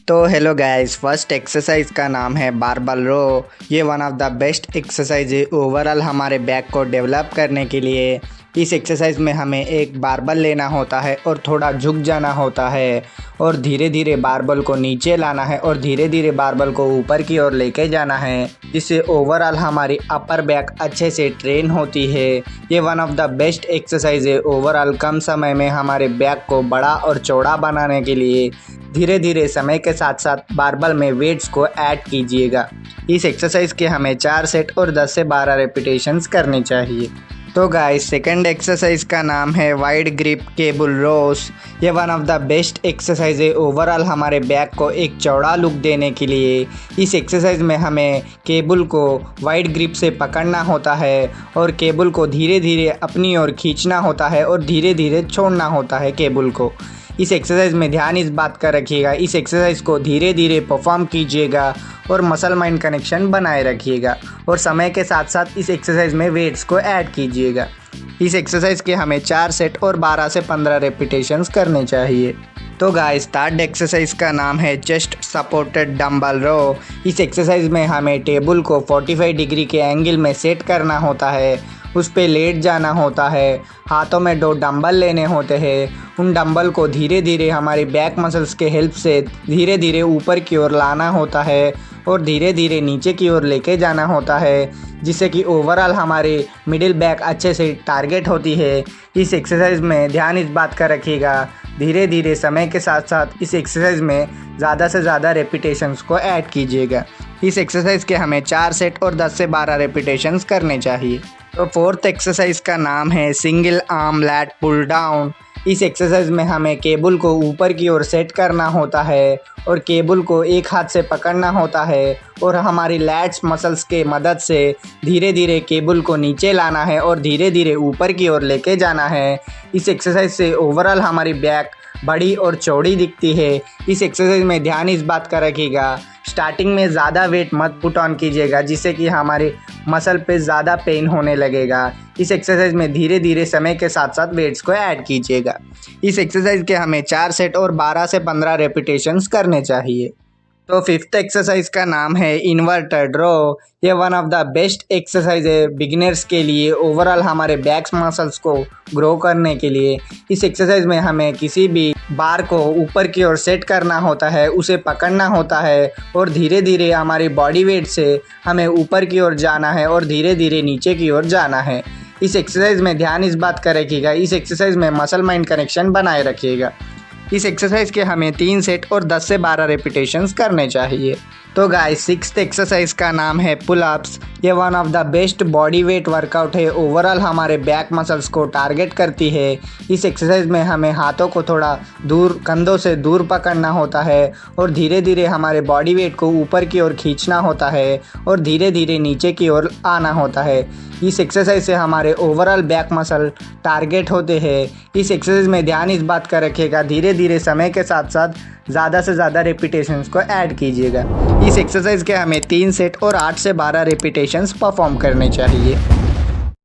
तो hello guys, first exercise का नाम है बारबल रो। ये one of the best exercise है ओवरऑल हमारे बैक को डेवलप करने के लिए। इस एक्सरसाइज में हमें एक बारबल लेना होता है और थोड़ा झुक जाना होता है और धीरे धीरे बारबल को नीचे लाना है और धीरे धीरे बारबल को ऊपर की ओर लेके जाना है, जिससे ओवरऑल हमारी अपर बैक अच्छे से ट्रेन होती है। ये one of the best exercise है ओवरऑल कम समय में हमारे बैक को बड़ा और चौड़ा बनाने के लिए। धीरे धीरे समय के साथ साथ बारबल में वेट्स को ऐड कीजिएगा। इस एक्सरसाइज के हमें 4 सेट और 10 से 12 रेपिटेशंस करनी चाहिए। तो गाइस, सेकंड एक्सरसाइज का नाम है वाइड ग्रिप केबल रोस। ये one of the best exercise है ओवरऑल हमारे बैक को एक चौड़ा लुक देने के लिए। इस एक्सरसाइज में हमें केबल को वाइड ग्रिप से पकड़ना होता है और केबल को धीरे धीरे अपनी ओर खींचना होता है और धीरे धीरे छोड़ना होता है केबल को। इस एक्सरसाइज में ध्यान इस बात का रखिएगा, इस एक्सरसाइज को धीरे धीरे परफॉर्म कीजिएगा और मसल माइंड कनेक्शन बनाए रखिएगा और समय के साथ साथ इस एक्सरसाइज में वेट्स को ऐड कीजिएगा। इस एक्सरसाइज के हमें 4 सेट और 12 से 15 रेपिटेशंस करने चाहिए। तो गाइस, थर्ड एक्सरसाइज का नाम है चेस्ट सपोर्टेड डंबल रो। इस एक्सरसाइज में हमें टेबल को 45 डिग्री के एंगल में सेट करना होता है, उस पे लेट जाना होता है, हाथों में 2 डंबल लेने होते हैं। उन डंबल को धीरे धीरे हमारी बैक मसल्स के हेल्प से धीरे धीरे ऊपर की ओर लाना होता है और धीरे धीरे नीचे की ओर लेके जाना होता है, जिससे कि ओवरऑल हमारे मिडिल बैक अच्छे से टारगेट होती है। इस एक्सरसाइज में ध्यान इस बात का रखिएगा, धीरे धीरे समय के साथ साथ इस एक्सरसाइज में ज़्यादा से ज़्यादा रेपिटेशंस को ऐड कीजिएगा। इस एक्सरसाइज के हमें 4 सेट और 10 से 12 रेपिटेशंस करने चाहिए। तो फोर्थ एक्सरसाइज का नाम है single arm lat pull down. इस एक्सरसाइज में हमें केबल को ऊपर की ओर सेट करना होता है और केबल को एक हाथ से पकड़ना होता है और हमारी लैट्स मसल्स के मदद से धीरे धीरे केबल को नीचे लाना है और धीरे धीरे ऊपर की ओर लेके जाना है। इस एक्सरसाइज से ओवरऑल हमारी बैक बड़ी और चौड़ी दिखती है। इस एक्सरसाइज में ध्यान इस बात का रखिएगा, स्टार्टिंग में ज़्यादा वेट मत पुट ऑन कीजिएगा, जिससे कि हमारी मसल पे ज़्यादा पेन होने लगेगा। इस एक्सरसाइज में धीरे धीरे समय के साथ साथ वेट्स को ऐड कीजिएगा। इस एक्सरसाइज के हमें 4 सेट और 12 से 15 रेपिटेशंस करने चाहिए। तो फिफ्थ एक्सरसाइज का नाम है इन्वर्टेड रो। ये one of the best exercise है बिगिनर्स के लिए, ओवरऑल हमारे बैक मसल्स को ग्रो करने के लिए। इस एक्सरसाइज में हमें किसी भी बार को ऊपर की ओर सेट करना होता है, उसे पकड़ना होता है और धीरे धीरे हमारी बॉडी वेट से हमें ऊपर की ओर जाना है और धीरे धीरे नीचे की ओर जाना है। इस एक्सरसाइज में ध्यान इस बात का रखिएगा, इस एक्सरसाइज में मसल माइंड कनेक्शन बनाए रखिएगा। इस एक्सरसाइज के हमें 3 सेट और 10 से 12 रेपिटेशंस करने चाहिए। तो गाइस, सिक्स्थ एक्सरसाइज का नाम है पुल अप्स। ये one of the best body weight workout है, ओवरऑल हमारे बैक मसल्स को टारगेट करती है। इस एक्सरसाइज में हमें हाथों को थोड़ा दूर, कंधों से दूर पकड़ना होता है और धीरे धीरे हमारे बॉडी वेट को ऊपर की ओर खींचना होता है और धीरे धीरे नीचे की ओर आना होता है। इस एक्सरसाइज से हमारे ओवरऑल बैक मसल टारगेट होते हैं। इस एक्सरसाइज में ध्यान इस बात का रखिएगा, धीरे धीरे समय के साथ साथ ज़्यादा से ज़्यादा रेपिटेशंस को ऐड कीजिएगा। इस एक्सरसाइज के हमें 3 सेट और 8 से 12 रेपिटेशंस परफॉर्म करने चाहिए।